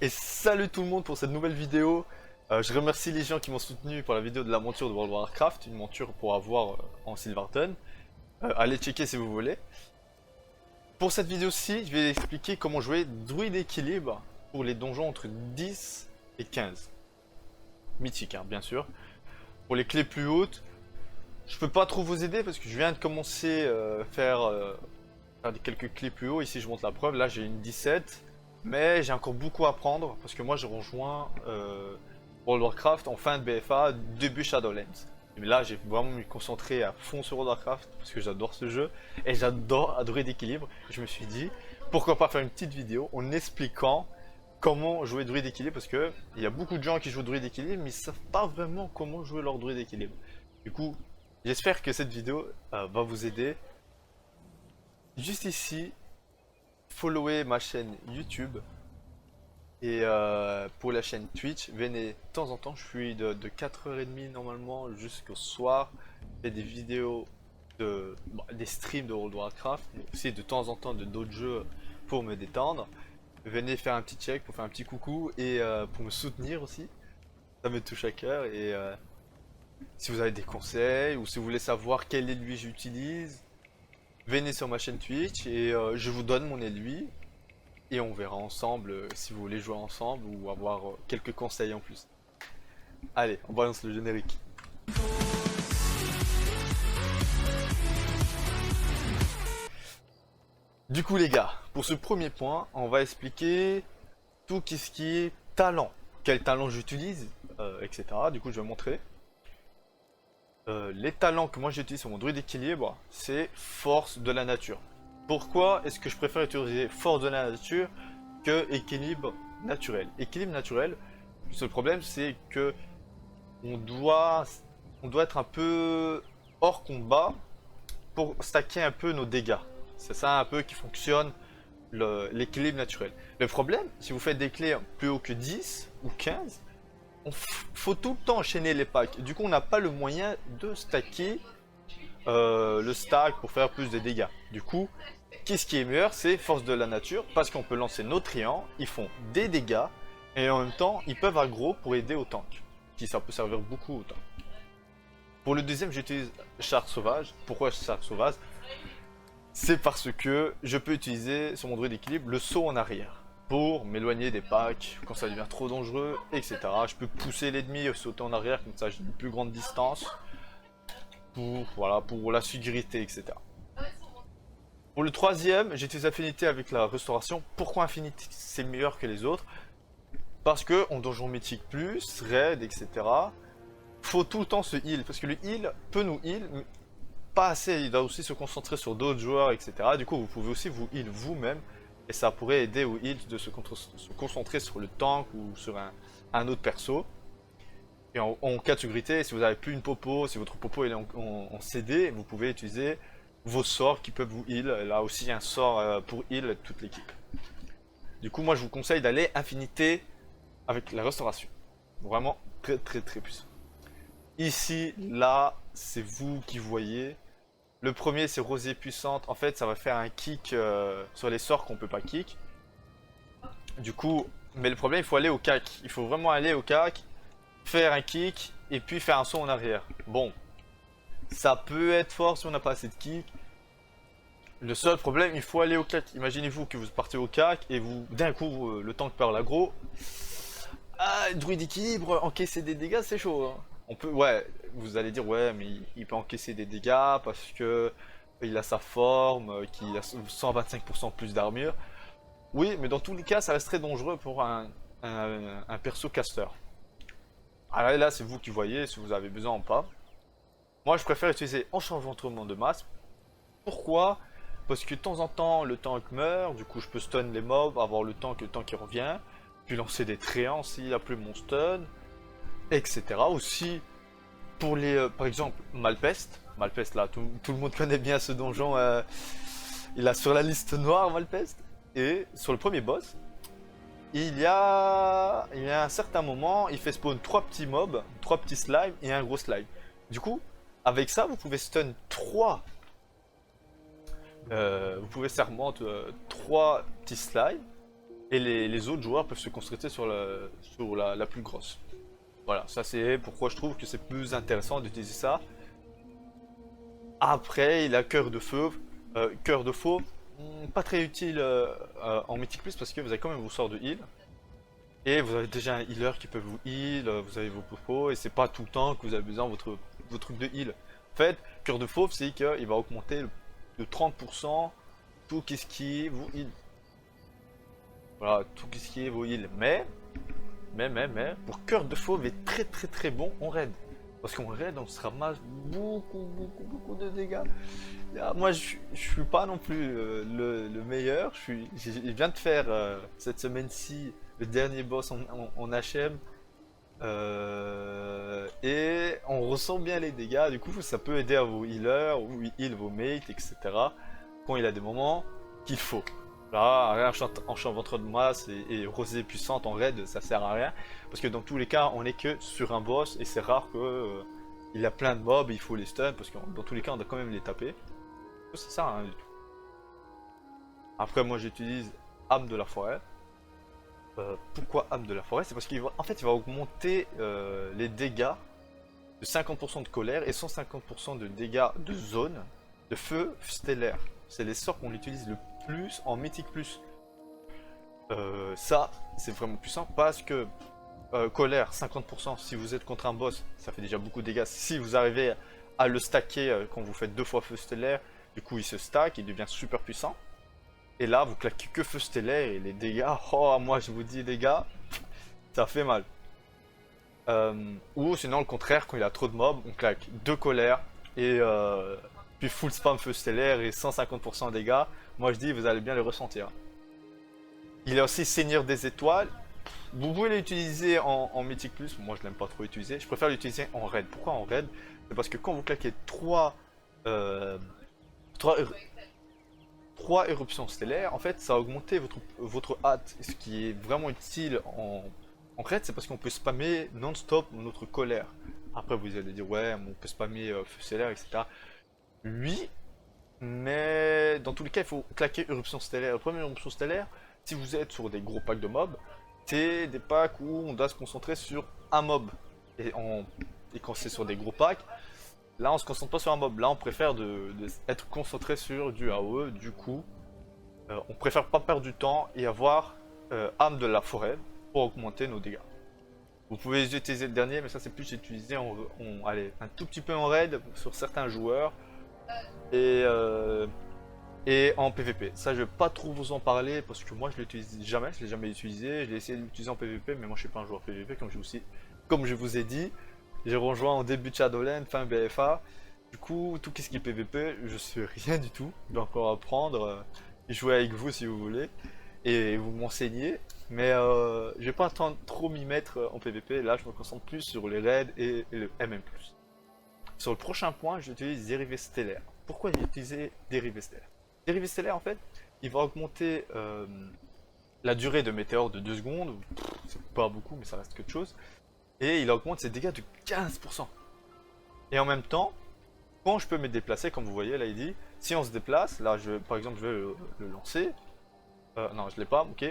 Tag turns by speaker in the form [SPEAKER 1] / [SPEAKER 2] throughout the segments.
[SPEAKER 1] Et salut tout le monde pour cette nouvelle vidéo. Je remercie les gens qui m'ont soutenu pour la vidéo de la monture de World of Warcraft, une monture pour avoir en Silverton. Allez checker si vous voulez. Pour cette vidéo-ci, je vais expliquer comment jouer druide équilibre pour les donjons entre 10 et 15. Mythique, hein, bien sûr. Pour les clés plus hautes, je peux pas trop vous aider parce que je viens de commencer faire quelques clés plus haut. Ici, je montre la preuve. Là, j'ai une 17. Mais j'ai encore beaucoup à apprendre parce que moi, j'ai rejoint World of Warcraft en fin de BFA, début Shadowlands. Mais là, j'ai vraiment me concentrer à fond sur World of Warcraft parce que j'adore ce jeu et j'adore adorer d'équilibre. Je me suis dit, pourquoi pas faire une petite vidéo en expliquant comment jouer druide d'équilibre parce que il y a beaucoup de gens qui jouent druide d'équilibre mais ils savent pas vraiment comment jouer leur druide d'équilibre. Du coup, j'espère que cette vidéo va vous aider. Juste ici, followez ma chaîne YouTube et pour la chaîne Twitch, venez de temps en temps, je suis de 4h30 normalement jusqu'au soir, je fais des vidéos des streams de World of Warcraft, mais aussi de temps en temps de d'autres jeux pour me détendre. Venez faire un petit check pour faire un petit coucou et pour me soutenir aussi, ça me touche à cœur et si vous avez des conseils ou si vous voulez savoir quel aiguille j'utilise, venez sur ma chaîne Twitch et je vous donne mon aiguille. Et on verra ensemble si vous voulez jouer ensemble ou avoir quelques conseils en plus. Allez, on balance le générique. Du coup les gars, pour ce premier point, on va expliquer tout ce qui est talent. Quel talent j'utilise, etc. Du coup je vais montrer. Les talents que moi j'utilise sur mon druide d'équilibre, c'est force de la nature. Pourquoi est-ce que je préfère utiliser force de la nature que équilibre naturel? Équilibre naturel, le seul problème c'est que on doit, on doit être un peu hors combat pour stacker un peu nos dégâts. C'est ça un peu qui fonctionne l'équilibre naturel. Le problème, si vous faites des clés plus haut que 10 ou 15, faut tout le temps enchaîner les packs. Du coup, on n'a pas le moyen de stacker le stack pour faire plus de dégâts. Du coup, qu'est-ce qui est meilleur? C'est force de la nature, parce qu'on peut lancer nos triants, ils font des dégâts, et en même temps, ils peuvent aggro pour aider au tank, qui ça peut servir beaucoup au tank. Pour le deuxième, j'utilise char sauvage. Pourquoi char sauvage? C'est parce que je peux utiliser sur mon druide d'équilibre le saut en arrière pour m'éloigner des packs quand ça devient trop dangereux, etc. Je peux pousser l'ennemi, sauter en arrière, comme ça j'ai une plus grande distance pour, voilà, pour la sécurité, etc. Pour le troisième, j'utilise affinité avec la restauration. Pourquoi affinité c'est meilleur que les autres? Parce que en donjon mythique plus, raid, etc. Faut tout le temps se heal, parce que le heal peut nous heal, mais pas assez, il doit aussi se concentrer sur d'autres joueurs, etc. Du coup, vous pouvez aussi vous heal vous-même, et ça pourrait aider au heal de se concentrer sur le tank ou sur un autre perso. Et en cas de sécurité, si vous n'avez plus une popo, si votre popo est en CD, vous pouvez utiliser vos sorts qui peuvent vous heal. Là aussi, un sort pour heal toute l'équipe. Du coup, moi je vous conseille d'aller infinité avec la restauration. Vraiment très très très puissant. Ici, là, c'est vous qui voyez. Le premier, c'est rosée puissante. En fait, ça va faire un kick sur les sorts qu'on peut pas kick. Du coup, mais le problème, il faut aller au cac. Il faut vraiment aller au cac, faire un kick et puis faire un saut en arrière. Bon, ça peut être fort si on n'a pas assez de kick. Le seul problème, il faut aller au cac. Imaginez-vous que vous partez au cac et vous, d'un coup, le tank perd l'aggro. Ah, druide d'équilibre, encaisser des dégâts, c'est chaud. Hein. On peut, ouais, vous allez dire, ouais, mais il peut encaisser des dégâts parce que il a sa forme, qui a 125% plus d'armure. Oui, mais dans tous les cas, ça reste très dangereux pour un perso caster. Alors là, c'est vous qui voyez si vous avez besoin ou pas. Moi, je préfère utiliser enchantement de masse. Pourquoi? Parce que de temps en temps, le tank meurt, du coup, je peux stun les mobs, avoir le tank qui revient, puis lancer des tréants s'il a plus mon stun, etc. Aussi, pour les, par exemple, Malpeste. Malpeste, là, tout le monde connaît bien ce donjon. Il a sur la liste noire, Malpeste. Et sur le premier boss, il y a un certain moment, il fait spawn 3 petits mobs, 3 petits slimes et un gros slime. Du coup, avec ça, vous pouvez stun 3. Vous pouvez serment 3 petits slimes Et les autres joueurs peuvent se concentrer sur la plus grosse. Voilà, ça c'est pourquoi je trouve que c'est plus intéressant d'utiliser ça. Après, il a cœur de feu. Cœur de faux, pas très utile en Mythic Plus parce que vous avez quand même vos sorts de heal. Et vous avez déjà un healer qui peut vous heal, vous avez vos popos, et c'est pas tout le temps que vous avez besoin de votre truc de heal. En fait, cœur de fauve, c'est qu'il va augmenter de 30% tout ce qui est vos heal. Voilà, tout ce qui est vos heal. Mais, pour cœur de fauve est très très très bon en raid. Parce qu'en raid, on se ramasse beaucoup de dégâts. Ah, moi, je suis pas non plus le meilleur. Je viens de faire cette semaine-ci le dernier boss en HM. Et on ressent bien les dégâts. Du coup, ça peut aider à vos healers, ou heal vos mates, etc. Quand il a des moments qu'il faut. Là, enchantement de masse et rosée puissante en raid, ça sert à rien. Parce que dans tous les cas, on est que sur un boss et c'est rare que il a plein de mobs, il faut les stun. Parce que dans tous les cas, on doit quand même les taper. Ça sert à rien du tout. Après, moi j'utilise âme de la forêt. Pourquoi âme de la forêt? C'est parce qu'il va, en fait, il va augmenter les dégâts de 50% de colère et 150% de dégâts de zone de feu stellaire. C'est les sorts qu'on utilise le plus en Mythic Plus. Ça, c'est vraiment puissant parce que colère 50%, si vous êtes contre un boss, ça fait déjà beaucoup de dégâts. Si vous arrivez à le stacker quand vous faites 2 fois feu stellaire, du coup il se stack, il devient super puissant. Et là, vous claquez que feu stellaire et les dégâts, oh moi je vous dis les gars, ça fait mal. Ou sinon le contraire, quand il a trop de mobs, on claque 2 colères et puis full spam feu stellaire et 150% de dégâts. Moi je dis vous allez bien le ressentir. Il a aussi Seigneur des étoiles. Vous pouvez l'utiliser en Mythic Plus, moi je l'aime pas trop utiliser. Je préfère l'utiliser en raid. Pourquoi en raid? C'est parce que quand vous claquez 3 éruptions stellaires, en fait, ça a augmenté votre hâte. Ce qui est vraiment utile en raid, c'est parce qu'on peut spammer non-stop notre colère. Après, vous allez dire, ouais, on peut spammer feu stellaire, etc. Oui, mais dans tous les cas, il faut claquer éruption stellaire. La première éruption stellaire, si vous êtes sur des gros packs de mobs, c'est des packs où on doit se concentrer sur un mob. Et quand c'est sur des gros packs, là, on se concentre pas sur un mob. Là, on préfère être concentré sur du AOE. Du coup, on préfère pas perdre du temps et avoir âme de la forêt pour augmenter nos dégâts. Vous pouvez utiliser le dernier, mais ça c'est plus utilisé allez, un tout petit peu en raid sur certains joueurs et, en PvP. Ça, je vais pas trop vous en parler parce que moi je l'utilise jamais, je l'ai jamais utilisé. Je l'ai essayé de l'utiliser en PvP, mais moi je suis pas un joueur PvP comme je vous ai dit. J'ai rejoint en début de Shadowland, fin BFA. Du coup, tout ce qui est PVP, je sais rien du tout. Je dois encore apprendre et jouer avec vous si vous voulez. Et vous m'enseignez. Mais je vais pas trop m'y mettre en PVP. Là, je me concentre plus sur les raids et le MM+. Sur le prochain point, j'utilise dérivé stellaire. Pourquoi utiliser dérivé stellaire? Dérivé stellaire, en fait, il va augmenter la durée de météore de 2 secondes. C'est pas beaucoup, mais ça reste quelque chose. Et il augmente ses dégâts de 15%. Et en même temps, quand je peux me déplacer, comme vous voyez là il dit, si on se déplace, là par exemple je vais le lancer, non je l'ai pas, ok,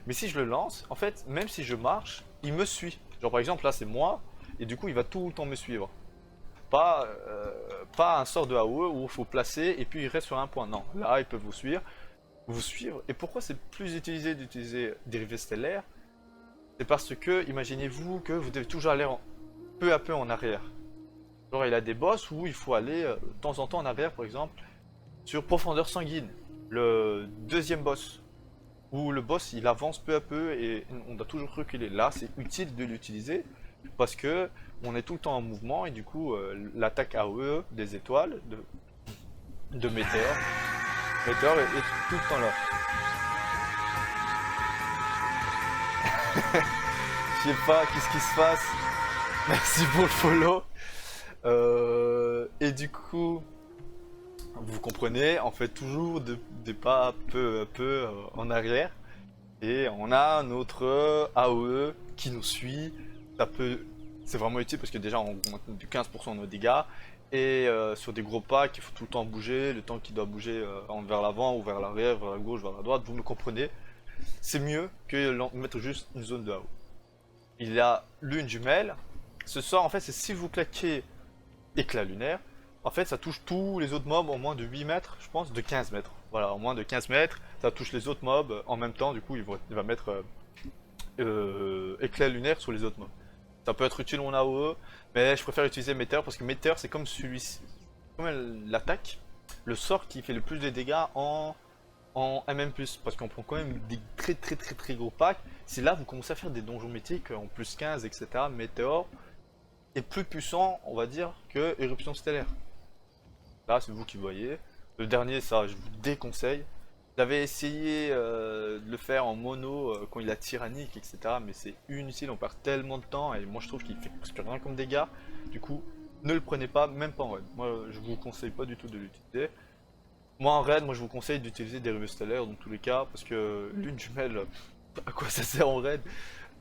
[SPEAKER 1] mais si je le lance, en fait même si je marche, il me suit. Genre par exemple là c'est moi, et du coup il va tout le temps me suivre. Pas un sort de AOE où il faut placer et puis il reste sur un point, non, là il peut vous suivre. Et pourquoi c'est plus utilisé d'utiliser dérivé stellaire? C'est parce que, imaginez-vous que vous devez toujours aller peu à peu en arrière. Genre, il a des boss où il faut aller de temps en temps en arrière, par exemple, sur Profondeur Sanguine, le deuxième boss, où le boss il avance peu à peu et on doit toujours reculer. Là, c'est utile de l'utiliser parce que on est tout le temps en mouvement et du coup, l'attaque AOE des étoiles, de Météor, est tout le temps là. Je sais pas qu'est-ce qui se passe. Merci pour le follow. Et du coup, vous comprenez, on fait toujours des pas peu à peu en arrière. Et on a notre AOE qui nous suit. C'est vraiment utile parce que déjà on augmente de 15% nos dégâts. Et sur des gros packs, il faut tout le temps bouger. Le temps qu'il doit bouger vers l'avant ou vers l'arrière, vers la gauche, vers la droite. Vous me comprenez. c'est mieux que mettre juste une zone de AO. Il a lune jumelle. Ce sort, en fait, c'est si vous claquez éclat lunaire, en fait, ça touche tous les autres mobs en moins de 8 mètres, je pense, de 15 mètres. Voilà, en moins de 15 mètres, ça touche les autres mobs en même temps, du coup, il va mettre éclat lunaire sur les autres mobs. Ça peut être utile en AOE, mais je préfère utiliser Meteor parce que Meteor, c'est comme celui-ci. Comme l'attaque, le sort qui fait le plus de dégâts en MM+, parce qu'on prend quand même des très gros packs. C'est là que vous commencez à faire des donjons mythiques en plus 15, etc. Meteor est plus puissant, on va dire, que Éruption Stellaire. Là, c'est vous qui voyez. Le dernier, ça, je vous déconseille. J'avais essayé de le faire en mono quand il a tyrannique, etc. Mais c'est inutile, on perd tellement de temps et moi je trouve qu'il fait presque rien comme dégâts. Du coup, ne le prenez pas, même pas en raid. Moi, je vous conseille pas du tout de l'utiliser. Moi en raid, moi je vous conseille d'utiliser des rivets stellaires dans tous les cas, parce que lune jumelle, à quoi ça sert en raid?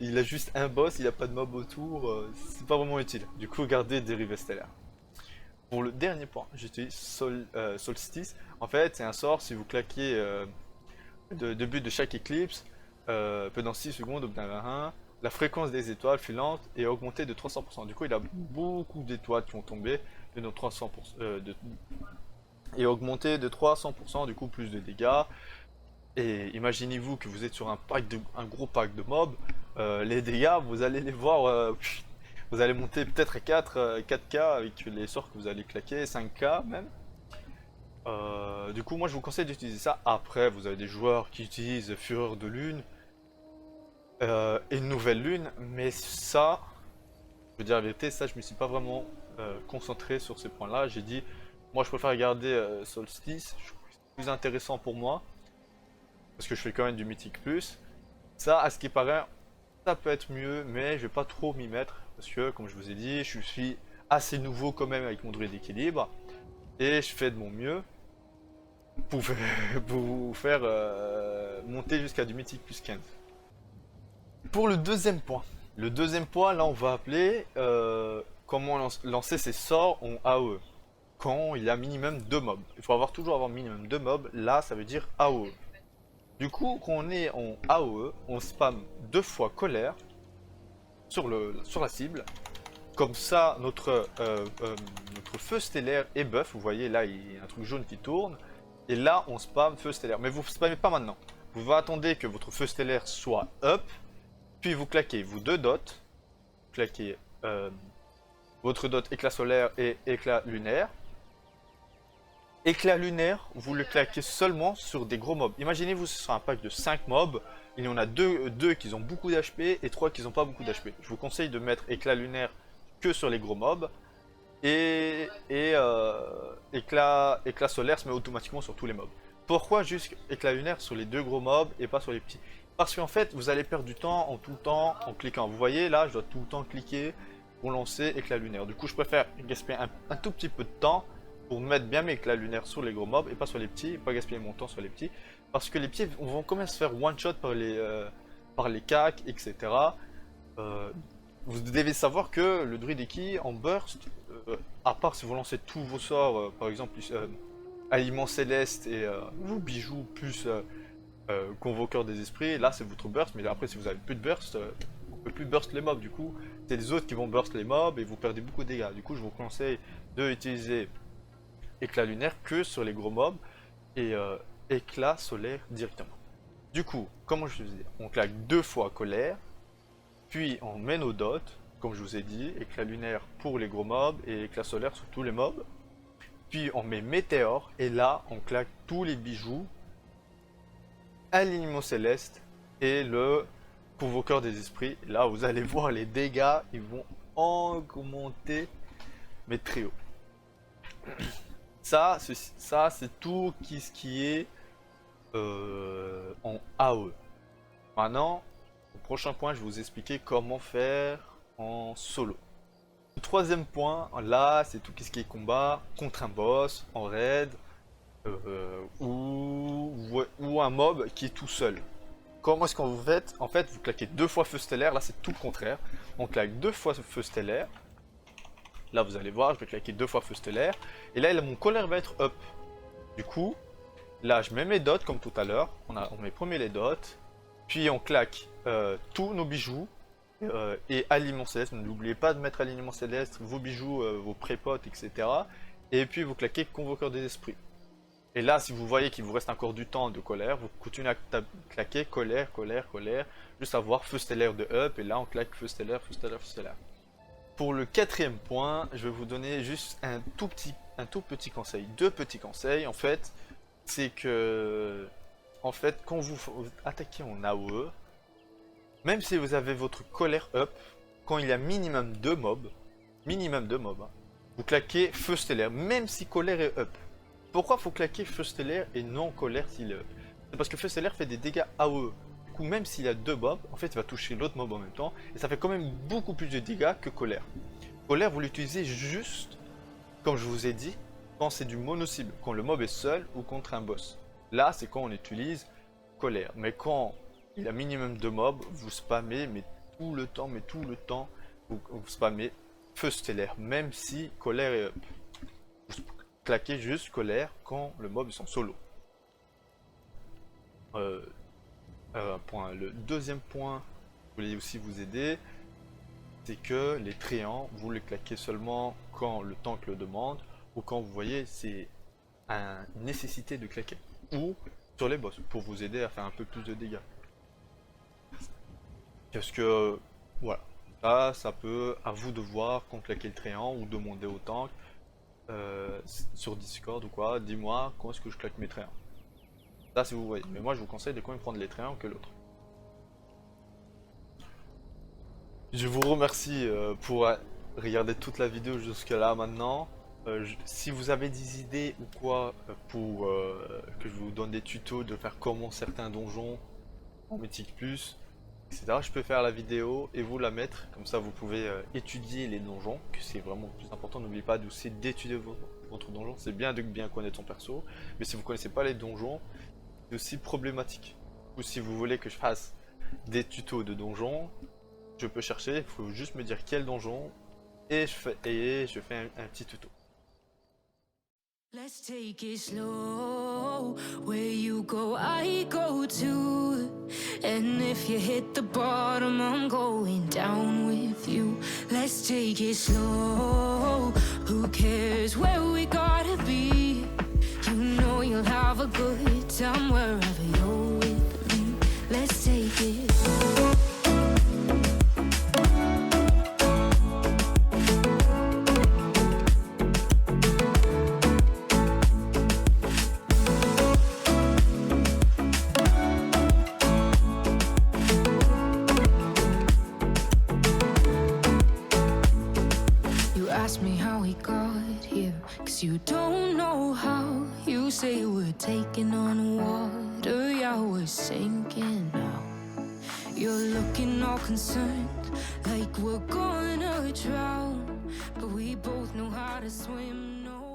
[SPEAKER 1] Il a juste un boss, il a pas de mob autour, c'est pas vraiment utile. Du coup, gardez des rivets stellaires. Pour le dernier point, j'utilise Solstice. En fait, c'est un sort, si vous claquez de but de chaque éclipse, pendant 6 secondes, obtenez un, la fréquence des étoiles filantes est augmentée de 300%. Du coup, il a beaucoup d'étoiles qui vont tomber, de 300%, et augmenté de 300%, du coup plus de dégâts. Et imaginez-vous que vous êtes sur un gros pack de mobs, les dégâts, vous allez les voir, vous allez monter peut-être à 4K avec les sorts que vous allez claquer, 5K même. Du coup, moi je vous conseille d'utiliser ça. Après, vous avez des joueurs qui utilisent Fureur de Lune et Nouvelle Lune, mais ça, je veux dire la vérité, ça je me suis pas vraiment concentré sur ces points-là. J'ai dit, moi je préfère garder Solstice, je trouve que c'est plus intéressant pour moi, parce que je fais quand même du Mythique Plus. Ça, à ce qui paraît, ça peut être mieux, mais je vais pas trop m'y mettre, parce que comme je vous ai dit, je suis assez nouveau quand même avec mon druide d'équilibre, et je fais de mon mieux pour vous faire monter jusqu'à du Mythique plus 15. Pour le deuxième point, là on va appeler comment lancer ses sorts en AOE. Quand il y a minimum 2 mobs. Il faut toujours avoir minimum 2 mobs, là ça veut dire AOE. Du coup, quand on est en AOE, on spam 2 fois colère sur la cible. Comme ça, notre feu stellaire est buff. Vous voyez là, il y a un truc jaune qui tourne. Et là, on spam feu stellaire. Mais vous ne spammez pas maintenant. Vous attendez que votre feu stellaire soit up. Puis vous claquez vos 2 dots. Vous claquez votre dot éclat solaire et éclat lunaire. Éclat lunaire, vous le claquez seulement sur des gros mobs. Imaginez-vous, ce sera un pack de 5 mobs. Il y en a 2 qui ont beaucoup d'HP et 3 qui n'ont pas beaucoup d'HP. Je vous conseille de mettre éclat lunaire que sur les gros mobs. Et éclat solaire se met automatiquement sur tous les mobs. Pourquoi juste éclat lunaire sur les 2 gros mobs et pas sur les petits? Parce qu'en fait, vous allez perdre du temps tout le temps en cliquant. Vous voyez là, je dois tout le temps cliquer pour lancer éclat lunaire. Du coup, je préfère gaspiller un tout petit peu de temps pour mettre bien mes éclats lunaires sur les gros mobs et pas sur les petits, et pas gaspiller mon temps sur les petits. Parce que les petits vont quand même se faire one shot par les cacs, etc. Vous devez savoir que le druide Eki en burst, à part si vous lancez tous vos sorts, par exemple Aliment Céleste et vos bijoux plus Convoqueur des Esprits, là c'est votre burst, mais après si vous avez plus de burst, on peut plus burst les mobs, du coup c'est les autres qui vont burst les mobs et vous perdez beaucoup de dégâts. Du coup je vous conseille de utiliser éclat lunaire que sur les gros mobs et éclat solaire directement. Du coup, comment je vous ai dit, on claque 2 fois colère, puis on met nos dots, comme je vous ai dit, éclat lunaire pour les gros mobs et éclat solaire sur tous les mobs. Puis on met météore et là on claque tous les bijoux, alignement céleste et le convoqueur des esprits. Là vous allez voir les dégâts, ils vont augmenter mais très haut. Ça c'est tout ce qui est en AOE. Maintenant, au prochain point, je vais vous expliquer comment faire en solo. Le troisième point, là, c'est tout ce qui est combat contre un boss, en raid, ou un mob qui est tout seul. Comment est-ce qu'on vous fait? En fait, vous claquez 2 fois feu stellaire, là c'est tout le contraire. On claque 2 fois feu stellaire. Là, vous allez voir, je vais claquer 2 fois feu stellaire. Et là, mon colère va être up. Du coup, là, je mets mes dots comme tout à l'heure. On met premier les dots. Puis on claque tous nos bijoux et aliments célestes. N'oubliez pas de mettre alignement céleste, vos bijoux, vos prépotes, etc. Et puis vous claquez convoqueur des esprits. Et là, si vous voyez qu'il vous reste encore du temps de colère, vous continuez à claquer colère, colère, colère, juste avoir feu stellaire de up, et là on claque feu stellaire, feu stellaire, feu stellaire. Pour le quatrième point, je vais vous donner juste un tout petit conseil, deux petits conseils en fait. C'est que, en fait, quand vous attaquez en AOE, même si vous avez votre colère up, quand il y a minimum 2 mobs, hein, vous claquez feu stellaire, même si colère est up. Pourquoi faut claquer feu stellaire et non colère s'il est up? C'est parce que feu stellaire fait des dégâts AOE. Du coup, même s'il y a 2 mobs, en fait, il va toucher l'autre mob en même temps, et ça fait quand même beaucoup plus de dégâts que colère. Colère, vous l'utilisez juste, comme je vous ai dit, quand c'est du mono-cible, quand le mob est seul ou contre un boss. Là, c'est quand on utilise colère. Mais quand il y a minimum de mobs, vous spammez, mais tout le temps, vous spammez feu stellaire, même si colère est up. Vous claquez juste colère quand le mob est en solo. Le deuxième point, je voulais aussi vous aider, c'est que les tréants, vous les claquez seulement quand le tank le demande, ou quand vous voyez c'est une nécessité de claquer, ou sur les boss, pour vous aider à faire un peu plus de dégâts. Parce que, voilà, ça peut, à vous de voir quand claquer le tréant, ou demander au tank, sur Discord ou quoi, dis-moi quand est-ce que je claque mes tréants. Ça si vous voyez, mais moi je vous conseille de quand même prendre les tréants que l'autre. Je vous remercie pour regarder toute la vidéo jusque là maintenant. Si vous avez des idées ou quoi pour que je vous donne des tutos de faire comment certains donjons en Mythique Plus, etc. Je peux faire la vidéo et vous la mettre, comme ça vous pouvez étudier les donjons, que c'est vraiment le plus important. N'oubliez pas aussi d'étudier votre donjon, c'est bien de bien connaître son perso, mais si vous connaissez pas les donjons, c'est aussi problématique. Ou si vous voulez que je fasse des tutos de donjons, je peux chercher, il faut juste me dire quel donjon et je fais un petit tuto.
[SPEAKER 2] Let's take it slow. Where you go, I go too. And if you hit the bottom, I'm going down with you. Let's take it slow. Who cares where we gotta be? You know you'll have a good time wherever you're with me. Let's take it slow. Ask me how we got here, 'cause you don't know how. You say we're taking on water, yeah, we're sinking now. You're looking all concerned, like we're gonna drown, but we both know how to swim, no.